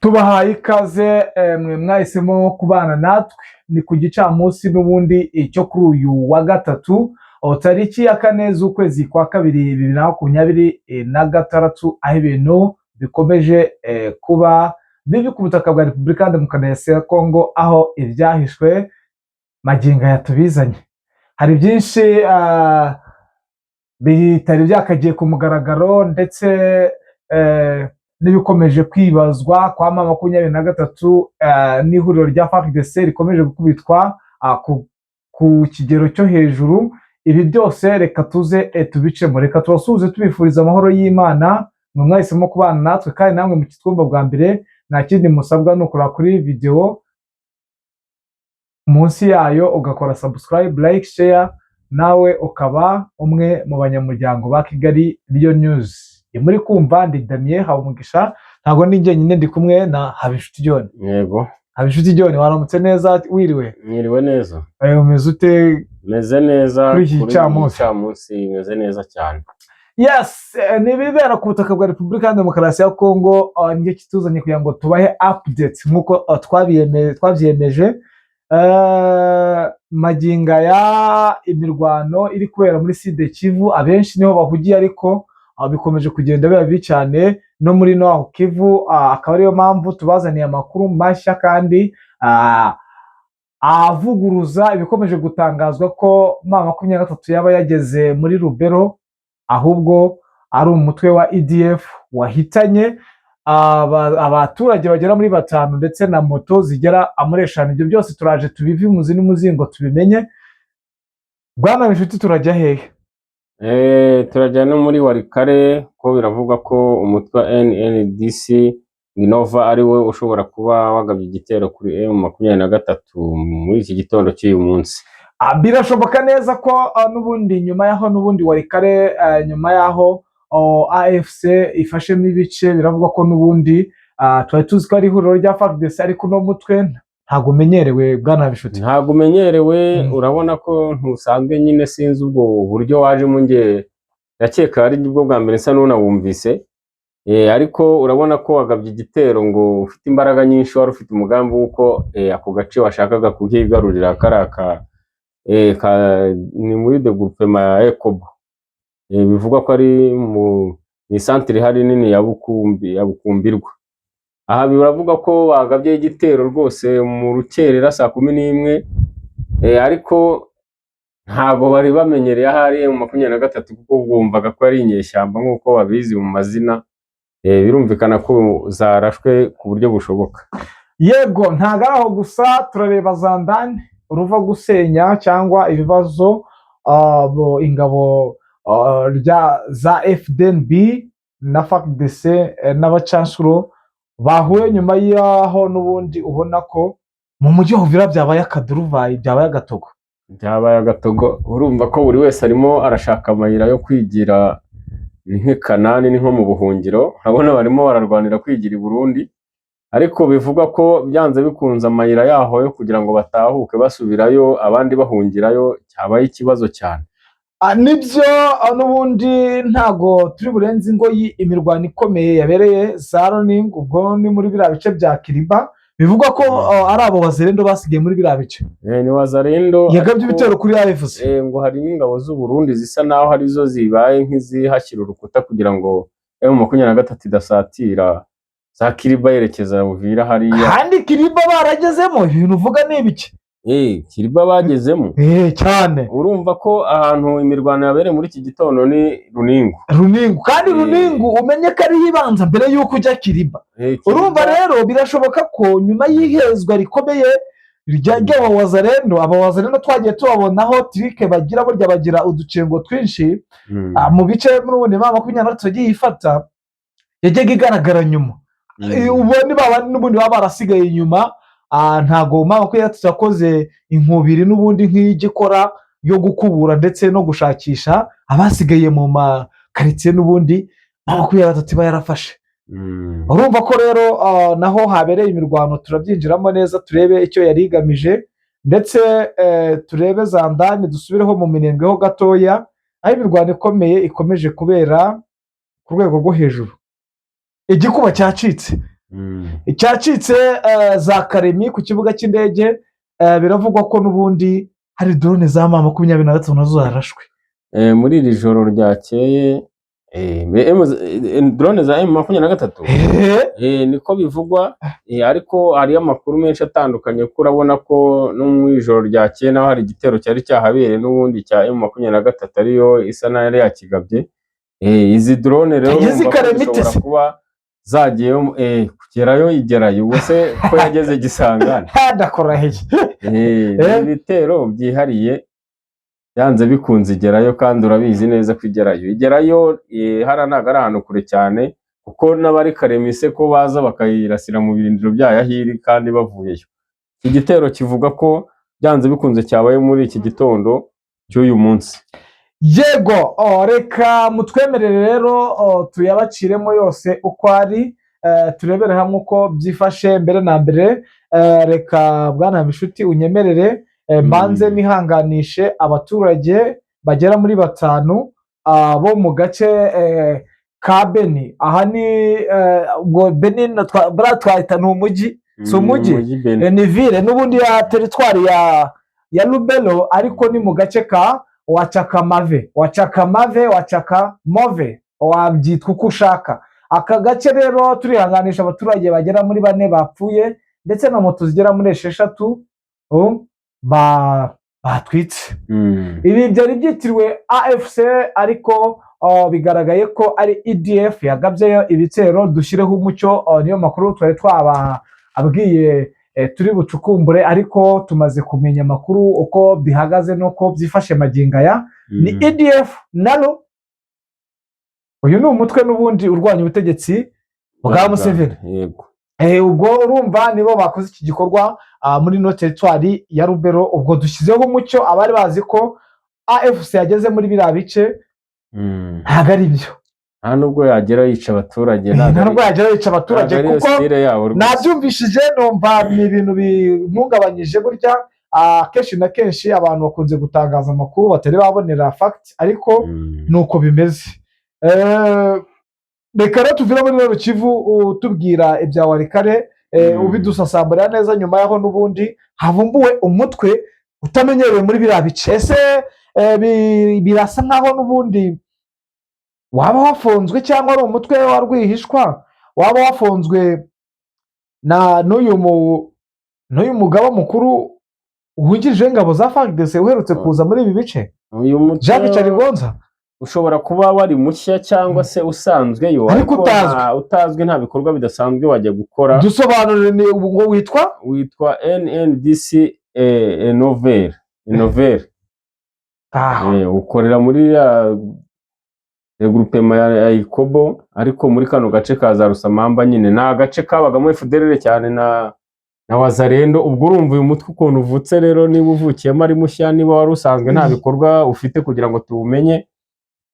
tubahaye ikaze mwe mwahisemo kubana natwe ni ku gicamunsi n'ubundi cyo kuri uyu wa gatatu tariki ya 4 z'ukwezi kwa kabiri 2026 aho ibintu bikomeje kuba bibi ku butaka bwa Repubulika Demokarasi ya Kongo, aho ibyahishwe maginga yatubizanye. Hari byinshi bitari byakagiye ku mugaragaro ndetse n'ibikomeje kwibazwa kwa M23 n'ihuriro rya FARDC rikomeje gukubitwa ku kigero cyo hejuru. Ibi byose reka tuze tubicemo, reka tubasuhuze tubifuriza amahoro y'Imana. Mwe mwahisemo kubana natwe kandi namwe mu kitwumva bwa mbere, nta kindi musabwa ni ukora kuri video munsi yayo ugakora subscribe, like, share, nawe ukaba umwe mu banyamuryango ba Kigali Real News. Muri kumva ndi Damien Habumugisha, ntago ndi njyenyine, ndi kumwe na Habishuti John. Yego Habishuti John, waramutse neza? Wiriwe? Mwiriwe neza. Umeze ute? Meze neza kuri iki gicamunsi, meze neza cyane. Yes, nibibera ku butaka bwa Repubulika Demokarasi ya Kongo, niyo kituzanye kugira ngo tubahe updates nkuko twabyemeje. Maginga ya imirwano iri kubera muri Sud Kivu, abenshi niho bahugiye, ariko bikomeje kugenda biba bibi cyane no muri Nord Kivu. Akaba ariyo mpamvu tubazaniye amakuru mashya kandi avuguruza ibikomeje gutangazwa ko M23 yaba yageze muri Rubero, ahubwo ari umutwe wa EDF wahitanye abaturage bagera muri 5 ndetse na moto zigera muri 5. Ibyo byose turaje tubivi muzi n'umuzingo tubimenye. Bwana Bishuti, turajya hehe? Turajya no muri Warikare, ko biravugwa ko umutwe wa NNDC Minova ari we ushobora kuba wagabye igitero kuri M23 muri iki gitondo cy'uyu munsi. Birashoboka neza ko n'ubundi nyuma yaho n'ubundi Warikare, nyuma yaho AFC ifashemo ibice, biravugwa ko n'ubundi twari tuzi ko ari ihuriro rya FARDC, ariko no mutwe ntago umenyerewe. Bwana Bishuti, ntago umenyerewe, urabona ko ntusanzwe nyine, sinzi ubwo buryo wajemo, nge yakeka ari bwo bwa mbere nsa n'unawumvise. Ariko urabona ko wagabye igitero ngo ufite imbaraga nyinshi, wari ufite umugambi w'uko ako gace washakaga kukigarurira karaka ni muri de groupement ya Ekobo. Bivuga ko ari mu centre hari nini ya Bukumbirwa. Aha biravuga ko wagabye igitero rwose mu rukerera saa 11, ariko ntago bari bamenyereye ahari mu 23 kuko bumvaga ko ari inyeshyamba nk'uko babizi mu mazina. Birumvikana ko zarashwe ku buryo bushoboka. Yego, ntago aho gusa, turareba Zandani uruva gusenya cyangwa ibibazo ingabo za FDNB na FARDC n'abacancuro bahuye nyuma yaho n'ubundi ubona ko mu mujyi wa Uvira byabaye akaduruvayi, byabaye agatogo. Urumva ko buri wese arimo arashaka amayira yo kwigira, ni nk'Kanani, ni nko mu buhungiro. Urabona barimo bararwanira kwigira i Burundi, ariko bivuga ko byanze bikunze amayira yaho yo kugira ngo batahuke basubirayo, abandi bahungirayo, cyabaye ikibazo cyane. Nibyo, n'ubundi ntago turi burenze ngo imirwano ikomeye yabereye za Running, ubwo ni muri biriya bice bya Kiriba. Bivugwa ko ari abo Wazalendo basigaye muri biriya bice. Ni Wazalendo yagabye ibitero kuri AFC. Ngo hari n'ingabo z'u Burundi zisa naho harizo zibaye nk'izihashyira urukuta kugira ngo M23 idasatira za Kiriba yerekeza Uvira hariya. Kandi Kiriba baragezemo, ibintu uvuga ni ibiki? Kiriba bagezemo cyane. Urumva ko ahantu imirwano yabereye muri iki gitondo ni Runingu. Kandi Runingu umenye ko ari yibanza mbere yuko ujya Kiriba. Urumva rero birashoboka ko nyuma y'ihezwa rikomeye ry'aba Wazalendo twagiye tubabonaho trike bagira, burya bagira uducengo twinshi mu bice muri ubundi M23 yagiye ifata, yajyaga igaragara nyuma. Ubone baba n'ubundi baba barasigaye inyuma. Ntago M23 yakoze inkubiri n'ubundi nk'igikora yo gukubura ndetse no gushakisha abasigaye mu makaritsiye n'ubundi M23 iba yarafashe. Urumva ko rero naho habereye imirwano, turabyinjiramo neza turebe icyo yari igamije, ndetse turebe Zandani, dusubireho mu Minembwe ho gatoya, aho imirwano ikomeye ikomeje kubera ku rwego rwo hejuru. Igikuba cyacitse, icyacitse za Karemi ku kibuga cy'indege, biravugwa ko n'ubundi hari drone za M23 nazo zarashwe muri iri joro ryakeye. Drone za M23 niko bivugwa, ariko hariyo amakuru menshi atandukanye ko urabona ko no mu ijoro ryakeye naho hari igitero cyari cyahabereye n'ubundi cya M23 ariyo isa nayo yari yakigabye. Izi drone rero zishobora kuba zagiyeyo kugerayo igerayo, ubwo se ko yageze Gisangane ndakoraheye ibitero byihariye yanze bikunze igerayo, kandi urabizi neza ko igerayo hara ntago ari ahantu kure cyane, kuko n'abari Karemi se ko baza bakayirasira mu birindiro byayo ahiri kandi bavuyeyo. Iki gitero kivuga ko byanze bikunze cyabaye muri iki gitondo cy'uyu munsi. Yego, reka mutwemerere rero tuyabaciremo yose uko ari, turebere hamwe uko byifashe mbere na mbere. Reka bwana Bishuti unyemerere mbanze nihanganishe abaturage bagera muri 5 bo mu gace ka Beni. Aha ni ubwo Beni twahita ni umujyi, si umujyi, ni ville n'ubundi ya teritwari ya Lubero, ariko ni mu gace ka Wachakamave, wabyitwa uko ushaka. Aka gace rero turihanganisha abaturage bagera muri 4 bapfuye, ndetse na moto zigera muri 6 batwitse. Ibi byari byitiriwe AFC, ariko bigaragaye ko ari EDF yagabyeyo ibitero. Dushyireho umucyo, niyo makuru twari twababwiye turi bucukumbure, ariko tumaze kumenya amakuru uko bihagaze nuko byifashe magingo aya. Ni EDF nalo, uyu ni umutwe n'ubundi urwanya ubutegetsi bwa Museveni. Ubwo urumva nibo bakoze iki gikorwa muri no teritwari ya Lubero. Ubwo dushyizeho umucyo abari bazi ko AFC yageze muri biriya bice, ntabwo ari byo. Nta nubwo yagera yica abaturage, kuko nabyumvishije numva ni ibintu bimpungabanyije. Burya kenshi na kenshi abantu bakunze gutangaza amakuru batari babonera fact, ariko nuko bimeze. Reka rero tuvira muri rero Kivu tubwira ibya Warikare, ubidusasambura neza. Nyuma yaho n'ubundi havumbuwe umutwe utamenyerewe muri biriya bice. Ese birasa nkaho n'ubundi waba wafunzwe cyangwa ari umutwe wa rwihishwa waba wafunzwe na n'uyu mugaba mukuru wungirije ingabo za FARDC uherutse kuza muri ibi bice, Jacques Charigonza. Ushobora kuba wari mushya cyangwa se usanzweyo, ariko utazwi, nta bikorwa bidasanzwe wajya gukora. Dusobanurire ngo witwa NNDC Nouvelle. Ukorera muri groupement ya Ikobo, ariko muri kano gace ka za Rusamamba nyine ni agace kabagamo FDLR cyane na Wazalendo. Ubwo urumva uyu mutwe ukuntu uvutse rero, niba uvukiyemo ari mushya, niba wari usanzwe nta bikorwa ufite kugira ngo tuwumenye,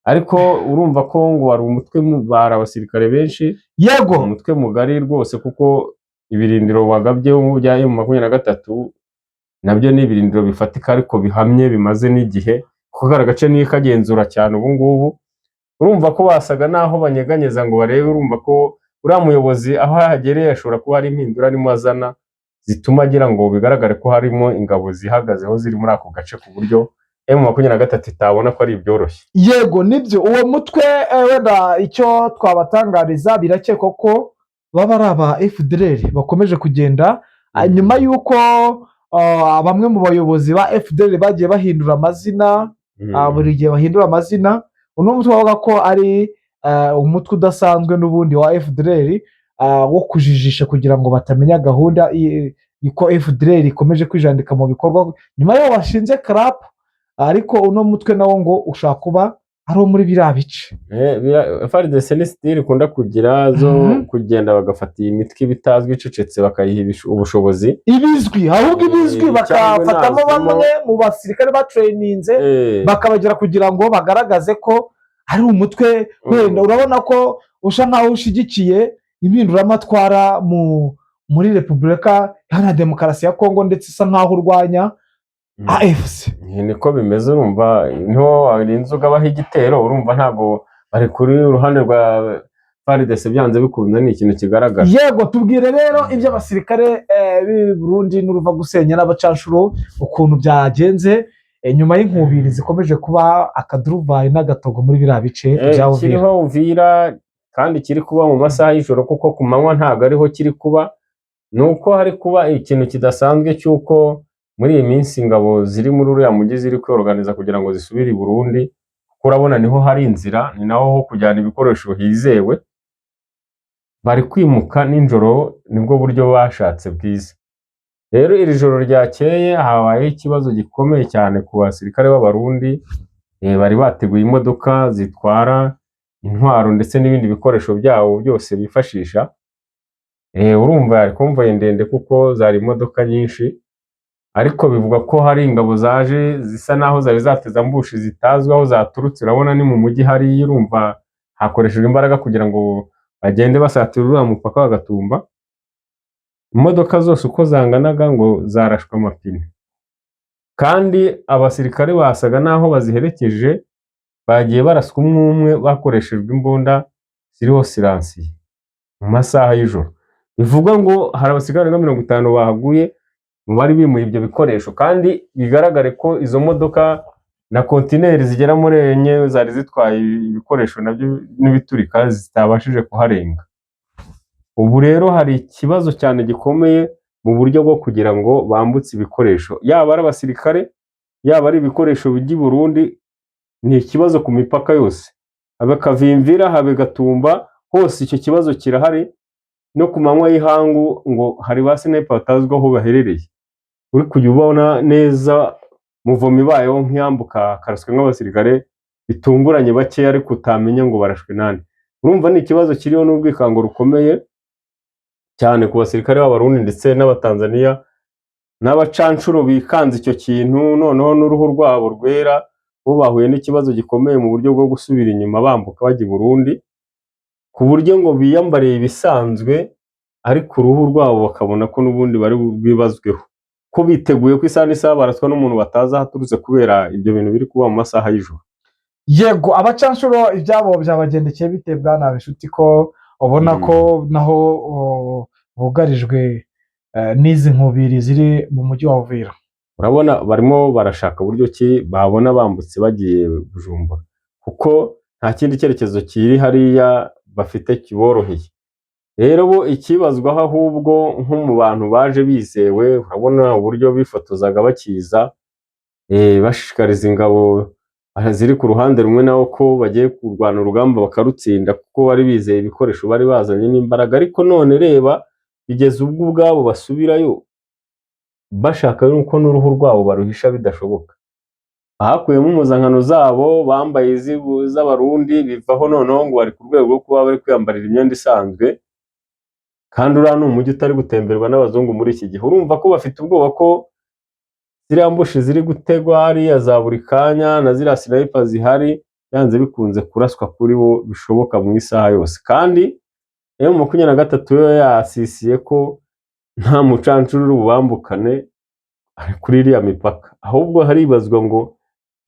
ariko urumva ko ngo wari umutwe bari abasirikare benshi. Yego, umutwe mugari rwose, kuko ibirindiro wagabyeho mu bya M23 nabyo ni ibirindiro bifatika ariko bihamye bimaze n'igihe, kuko agace ni kagenzura cyane. Ubu ngubu urumva ko basaga naho banyeganyeza ngo barebe. Urumva ko uriya muyobozi aho yagereye ashobora kuba hari impindura arimo azana zituma agira ngo bigaragare ko harimo ingabo zihagazeho ziri muri ako gace, ku buryo M23 itabona ko ari ibyoroshye. Yego, nibyo. Uwo mutwe wenda icyo twabatangariza, birakekwa ko baba ari aba FDLR bakomeje kugenda nyuma y'uko bamwe mu bayobozi ba FDLR bagiye bahindura amazina. Buri gihe bahindura amazina. Uno mutwe wavuga ko ari umutwe udasanzwe n'ubundi wa FDLR, wo kujijisha kugira ngo batamenya gahunda yuko FDLR ikomeje kwijandika mu bikorwa nyuma y'aho washinze CRAP. Ariko uno mutwe nawo ngo ushaka kuba ari muri biriya bice. FARDC ni style ikunda kugira zo kugenda bagafata imitwe bitazwi icecetse bakayiha ubushobozi ibizwi, ahubwo ibizwi bakafatamo bamwe mu basirikare batraininze bakabagera kugira ngo bagaragaze ko ari umutwe. Wenda urabona ko usha nkaho ushigikiye impinduramatwara muri Repubulika Iharanira Demokarasi ya Kongo, ndetse isa nkaho urwanya AFC. Niko bimeze. Urumva niho arinze ugabaho igitero, urumva ntabwo bari kuri uruhande FARDC byanze bikunda ni ikintu kigaragara. Yego, tubwire rero iby'abasirikare b'i Burundi n'uruva gusenya n'abacanshuro ukuntu byagenze nyuma y'inkubiri zikomeje kuba akaduruvayi n'agatogo muri biriya bice bya Uvira. Kiriho Uvira kandi kiri kuba mu masaha y'ijoro, kuko ku manywa ntabwo ariho kiri kuba. Ni uko hari kuba ikintu kidasanzwe cy'uko muri iyi minsi ingabo ziri muri uriya mujyi ziri kwiorganiza kugira ngo zisubire i Burundi, kuko urabona niho hari inzira, ni naho ho kujyana ibikoresho hizewe. Bari kwimuka nijoro, nibwo buryo bashatse bwiza. Rero iri joro ryakeye habaye ikibazo gikomeye cyane ku basirikare b'Abarundi. Bari bateguye imodoka zitwara intwaro ndetse n'ibindi bikoresho byabo byose bifashisha. Urumva yari konvoye ndende kuko zari imodoka nyinshi, ariko bivuga ko hari ingabo zaje zisa naho zari zateze ambushi zitazwi aho zaturutse. Urabona ni mu mujyi hari, urumva hakoreshejwe imbaraga kugira ngo bagende basatira uriya mupaka w'Agatumba. Imodoka zose uko zanganaga ngo zarashwe amapine, kandi abasirikare basaga naho baziherekeje bagiye baraswa umwe bakoreshejwe imbunda ziriho siransiye mu masaha y'ijoro. Bivuga ngo hari abasirikare nka 50 bahaguye mu bari bimuye ibyo bikoresho, kandi bigaragare ko izo modoka na kontineri zigera muri enye zari zitwaye ibikoresho nabyo n'ibiturika zitabashije kuharenga. Ubu rero hari ikibazo cyane gikomeye mu buryo bwo kugira ngo bambutse ibikoresho, yaba ari abasirikare yaba ari ibikoresho bijya i Burundi. Ni ikibazo ku mipaka yose, habe Kavimvira habe Gatumba, hose icyo kibazo kirahari. No ku manywa y'ihangu ngo hari ba sniper batazwi aho baherereye, uri kujya ubona neza muvomi bayo nk'iyambuka karaswe nk'abasirikare bitunguranye bake, ariko utamenya ngo barashwe nande. Urumva ni ikibazo kiriho n'ubwikango rukomeye cyane ku basirikare b'Abarundi ndetse n'Abatanzania n'abacanshuro bikanze icyo kintu. Noneho n'uruhu rwabo rwera bo bahuye n'ikibazo gikomeye mu buryo bwo gusubira inyuma bambuka bajya i Burundi, ku buryo ngo biyambariye ibisanzwe, ariko uruhu rwabo bakabona ko n'ubundi bari bwibazweho, ko biteguye ko isaha n'isaha baraswa n'umuntu batazi aho aturutse kubera ibyo bintu biri kuba mu masaha y'ijoro. Yego, abacanshuro ibyabo byabagendekeye bite bwana Bishuti, ko ubona ko naho bugarijwe n'izi nkubiri ziri mu mujyi wa Uvira? Urabona barimo barashaka uburyo ki babona bambutse bagiye Bujumbura, kuko nta kindi cyerekezo kiri hariya bafite kiboroheye. Rero bo ikibazwaho ahubwo nko mu bantu baje bizewe, urabona uburyo bifotozaga bakiza, bashishikariza ingabo ziri ku ruhande rumwe naho ko bagiye kurwana urugamba bakarutsinda, kuko bari bizeye ibikoresho bari bazanye n'imbaraga. Ariko none reba bigeze ubwo ubwabo basubirayo bashaka nuko n'uruhu rwabo baruhisha bidashoboka. Bahakuyemo impuzankano zabo bambaye z'Abarundi, bivaho noneho ngo bari ku rwego rwo kuba bari kwiyambarira imyenda isanzwe, kandi uriya ni umujyi utari gutemberwa n'abazungu muri iki gihe. Urumva ko bafite ubwoba ko ziriya mbushi ziri gutegwa hariya za buri kanya na ziriya sniper zihari byanze bikunze kuraswa kuri bo bishoboka mu isaha yose. Kandi M23 yo yasisiye ko nta mucancuru bubambukane kuri iriya mipaka, ahubwo haribazwa ngo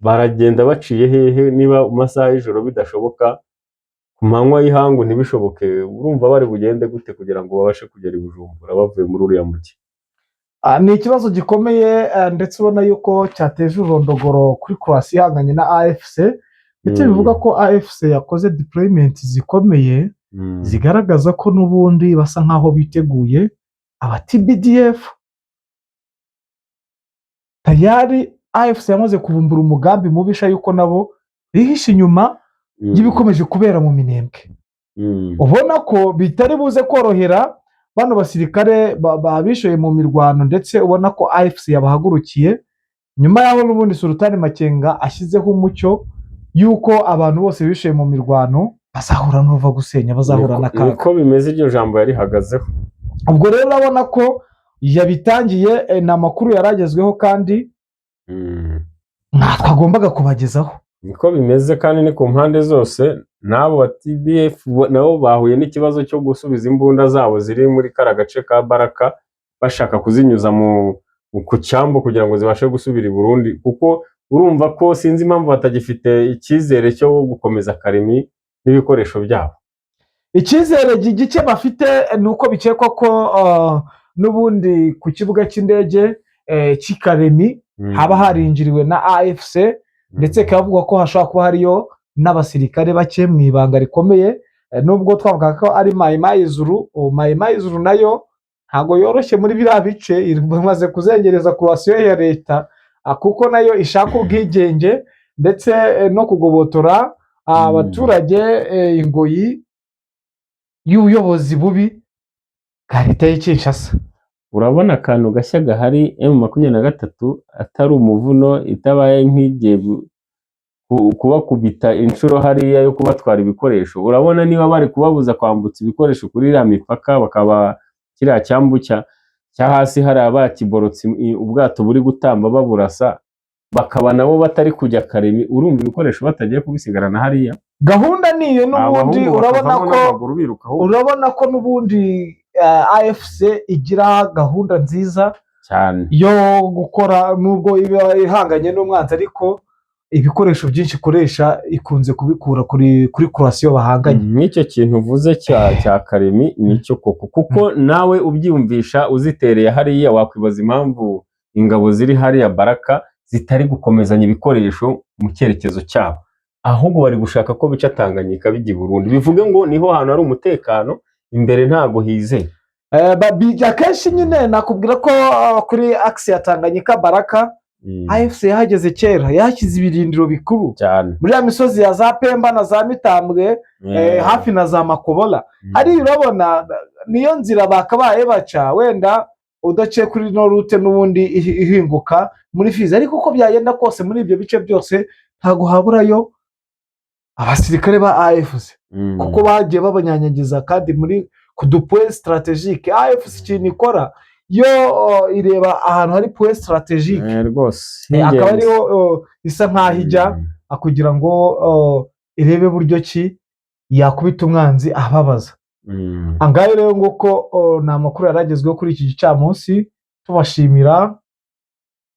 baragenda baciye hehe niba mu masaha y'ijoro bidashoboka, ku manywa y'ihangu ntibishoboke. Urumva bari bugende gute kugira ngo babashe kugera i Bujumbura bavuye muri uriya mujyi? Ni ikibazo gikomeye ndetse ubona yuko cyateje urondogoro kuri Croatia ihanganye na AFC, ndetse bivuga ko AFC yakoze deployment zikomeye zigaragaza ko n'ubundi basa nkaho biteguye. Aba TBDF tayari AFC yamaze kuvumbura umugambi mubisha yuko nabo bihishe inyuma y'ibikomeje kubera mu Minembwe. Ubona ko bitari buze korohera bano basirikare babishoye mu mirwano, ndetse ubona ko AFC yabahagurukiye nyuma yaho n'ubundi Sultani Makenga ashyizeho umucyo yuko abantu bose bishoye mu mirwano bazahura n'uva gusenya, bazahura n'akaga. Niko bimeze, iryo jambo yarihagazeho. Ubwo rero urabona ko yabitangiye, ni amakuru yaragezweho kandi twagombaga kubagezaho. Niko bimeze, kandi ni ku mpande zose. N'abo ba TDF nabo bahuye n'ikibazo cyo gusubiza imbunda zabo ziri muri kara gace ka Baraka, bashaka kuzinyuza ku cyambu kugira ngo zibashe gusubira i Burundi, kuko urumva ko sinzi impamvu batagifite icyizere cyo gukomeza Karemi n'ibikoresho byabo. icyizere gike bafite ni uko bikekwa ko n'ubundi ku kibuga cy'indege cy'i Karemi haba harinjiriwe na AFC ndetse bikavugwa ko hashobora kuba hariyo n'abasirikare bake mu ibanga rikomeye, nubwo twavuga ko ari Mayi Zuru nayo ntabwo yoroshye muri biriya bice, imaze kuzengereza kurasiyo ya leta kuko nayo ishaka ubwigenge ndetse no kugobotora abaturage ingoyi y'ubuyobozi bubi bwa leta y'i Kinshasa. Urabona akantu gashya gahari M23 atari umuvuno, itabaye nk'igiye kubakubita inshuro hariya yo kubatwara ibikoresho. Urabona niba bari kubabuza kwambutsa ibikoresho kuri iriya mipaka, bakaba kiriya cyambu cya hasi hari abakiborotse ubwato buri gutamba baburasa, bakaba nabo batari kujya Karemi, urumva ibikoresho batagiye kubisigarana hariya. Gahunda niyo n'ubundi urabona ko n'ubundi AFC igira gahunda nziza cyane yo gukora, nubwo iba ihanganye n'umwanzi ariko ibikoresho byinshi ikoresha ikunze kubikura kuri kurasiyo bahanganye. N'icyo kintu uvuze cya Karemi nicyo koko, kuko nawe ubyiyumvisha uzitereye hariya wakwibaza impamvu ingabo ziri hariya Baraka zitari gukomezanya ibikoresho mu cyerekezo cyabo, ahubwo bari gushaka ko bica Tanganyika bijya i Burundi, bivuge ngo niho hantu hari umutekano, imbere ntago hizeye. Bijya kenshi nyine nakubwira ko kuri axe ya Tanganyika Baraka AFC yahageze kera, yashyize ibirindiro bikuru cyane muri ya misozi ya za Pemba na za Mitambwe, hafi na za Makobola. Hari urabona niyo nzira bakabaye baca, wenda udaciye kuri no route n'ubundi ihinguka muri Fizi, ariko uko byagenda kose muri ibyo bice byose ntago haburayo abasirikare ba AFC kuko bagiye babanyanyagiza kandi muri ku dupoint strategique. AFC ikintu ikora yo ireba ahantu hari point strategique rwose, akaba ariho isa nkaho ijya kugira ngo irebe buryo ki yakubita umwanzi ababaza. Angahe rero nguko ni amakuru yaragezweho kuri iki gicamunsi, tubashimira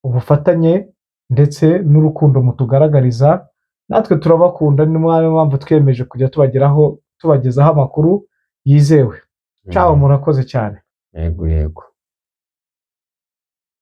ubufatanye ndetse n'urukundo mutugaragariza, natwe turabakunda, ni mpamvu twemeje kujya tubagezaho amakuru yizewe. Ciao, murakoze cyane. Yego.